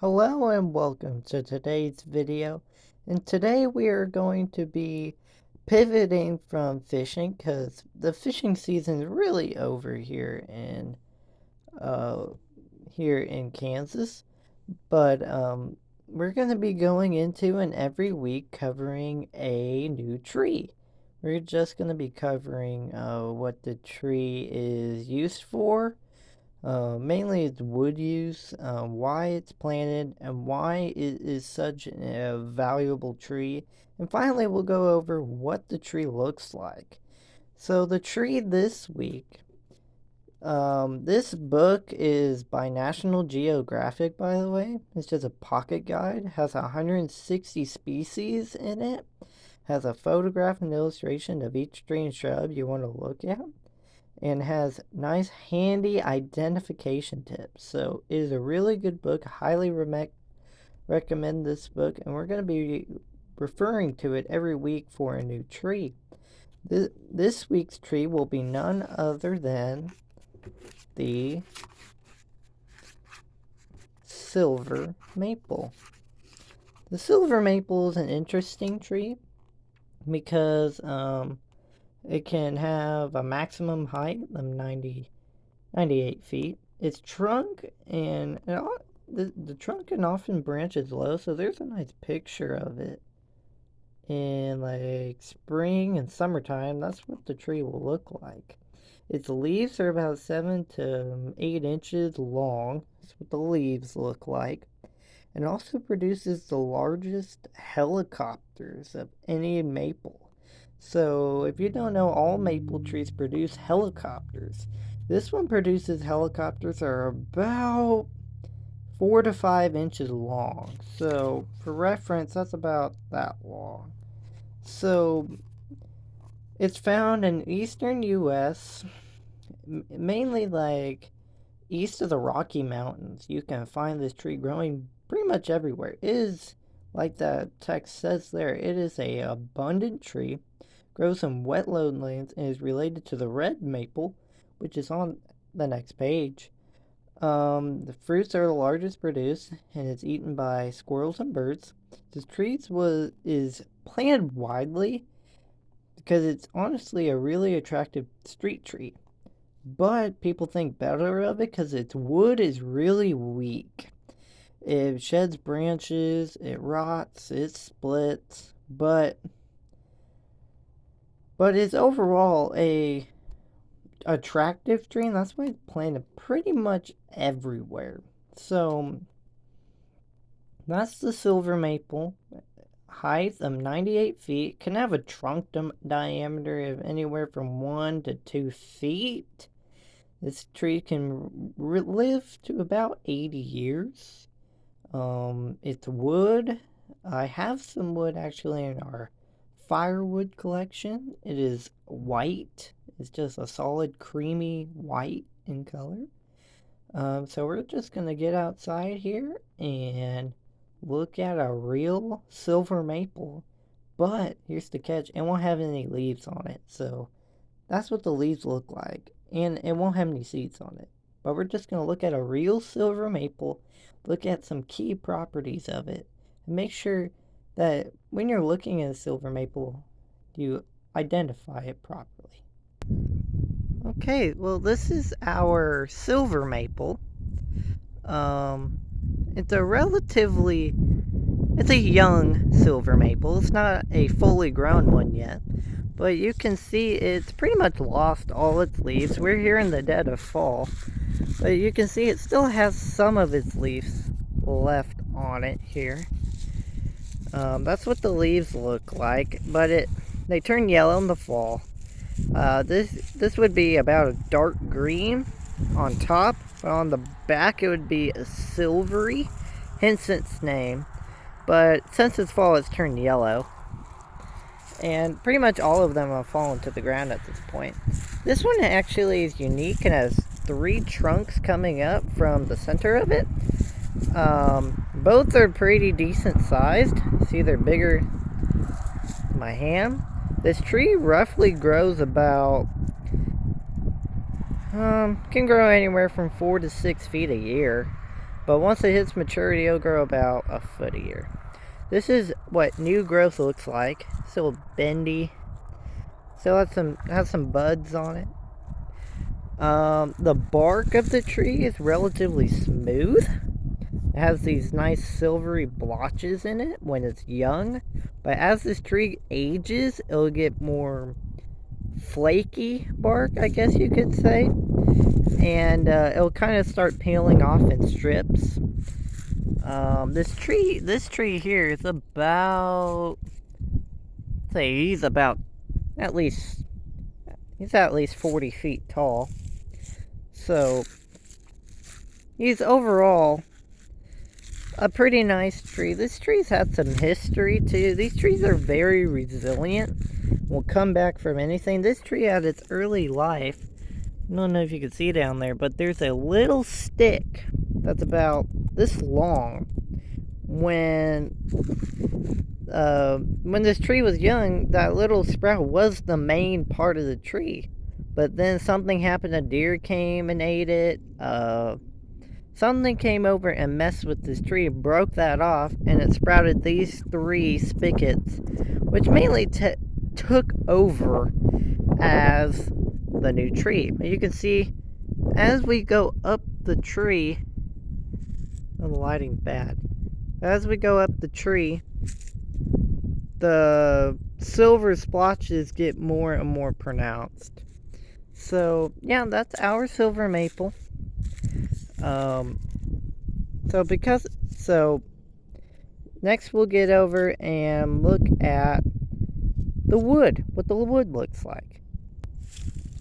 Hello and welcome to today's video. And today we are going to be pivoting from fishing because the fishing season is really over uh here in Kansas. But we're going to be going into and every week covering a new tree. We're just going to be covering what the tree is used for, mainly its wood use, why it's planted, and why it is such a valuable tree. And finally, we'll go over what the tree looks like. So, the tree this week, this book is by National Geographic, by the way. It's just a pocket guide, has 160 species in it, has a photograph and illustration of each tree and shrub you want to look at, and has nice handy identification tips. So it is a really good book. Highly recommend this book, and we're going to be referring to it every week for a new tree. This week's tree will be none other than the silver maple. The silver maple is an interesting tree because it can have a maximum height of 98 feet. Its trunk and the trunk can often branches low, so there's a nice picture of it in like spring and summertime. That's what the tree will look like. Its leaves are about 7 to 8 inches long. That's what the leaves look like. And also produces the largest helicopters of any maple. So, if you don't know, all maple trees produce helicopters. This one produces helicopters that are about 4 to 5 inches long. So, for reference, that's about that long. So, it's found in eastern U.S., mainly like east of the Rocky Mountains. You can find this tree growing pretty much everywhere. It is, like the text says there, it is a abundant tree, grows in wet lowlands, and is related to the red maple, which is on the next page. The fruits are the largest produced, and it's eaten by squirrels and birds. This tree is planted widely because it's honestly a really attractive street tree. But people think better of it because its wood is really weak. It sheds branches, it rots, it splits, but it's overall a attractive tree, and that's why it's planted pretty much everywhere. So that's the silver maple. Height of 98 feet. Can have a trunk diameter of anywhere from 1 to 2 feet. This tree can live to about 80 years. It's wood. I have some wood actually in our firewood collection. It is white. It's just a solid creamy white in color. So we're just gonna get outside here and look at a real silver maple. But here's the catch: it won't have any leaves on it. So that's what the leaves look like, and it won't have any seeds on it. But we're just going to look at a real silver maple, look at some key properties of it, and make sure that when you're looking at a silver maple, you identify it properly. Okay, well, this is our silver maple. Um, it's a relatively It's a young silver maple. It's not a fully grown one yet. But you can see it's pretty much lost all its leaves. We're here in the dead of fall. But you can see it still has some of its leaves left on it here. That's what the leaves look like. But they turn yellow in the fall. This would be about a dark green on top. But on the back it would be a silvery, hence its name. But since it's fall, it's turned yellow. And pretty much all of them have fallen to the ground at this point. This one actually is unique and has 3 trunks coming up from the center of it. Both are pretty decent sized. See, they're bigger than my hand. This tree roughly grows about, can grow anywhere from 4 to 6 feet a year. But once it hits maturity, it'll grow about a foot a year. This is what new growth looks like. Still bendy. Still has some buds on it. The bark of the tree is relatively smooth. It has these nice silvery blotches in it when it's young. But as this tree ages, it'll get more flaky bark, I guess you could say. And it'll kind of start peeling off in strips. This tree here is about, say he's at least 40 feet tall. So he's overall a pretty nice tree. This tree's had some history too. These trees are very resilient. Will come back from anything. This tree at its early life, I don't know if you can see down there, but there's a little stick that's about this long. When this tree was young, that little sprout was the main part of the tree. But then something happened, a deer came and ate it. Something came over and messed with this tree, broke that off, and it sprouted these 3 spigots, which mainly took over as the new tree. You can see as we go up the tree, oh, the lighting's bad. As we go up the tree, the silver splotches get more and more pronounced. So yeah, that's our silver maple. So next we'll get over and look at the wood, what the wood looks like.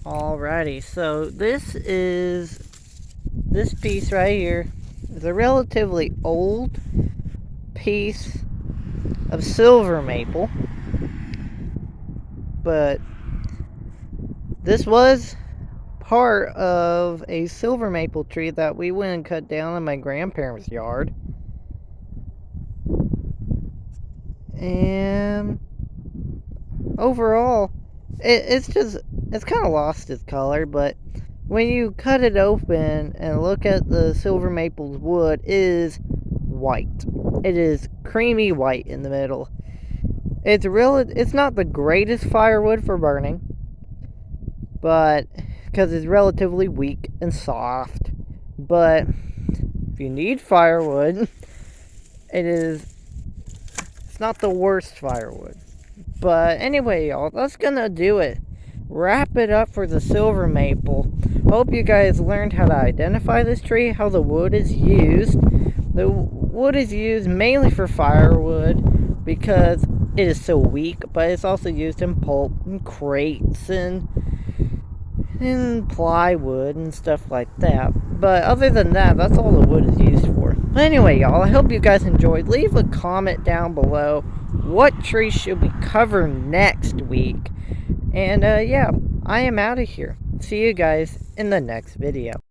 Alrighty, so this piece right here is a relatively old piece of silver maple, but this was part of a silver maple tree that we went and cut down in my grandparents' yard. And overall, it's kind of lost its color, but when you cut it open and look at the silver maple's wood, it is white. It is creamy white in the middle. It's not the greatest firewood for burning, but because it's relatively weak and soft. But if you need firewood, it's not the worst firewood. But anyway, y'all, that's gonna do it. Wrap it up for the silver maple. Hope you guys learned how to identify this tree, how the wood is used. The wood is used mainly for firewood because it is so weak, but it's also used in pulp and crates and plywood and stuff like that. But other than that, that's all the wood is used for. Anyway, y'all, I hope you guys enjoyed. Leave a comment down below what tree should we cover next week. And yeah, I am out of here. See you guys in the next video.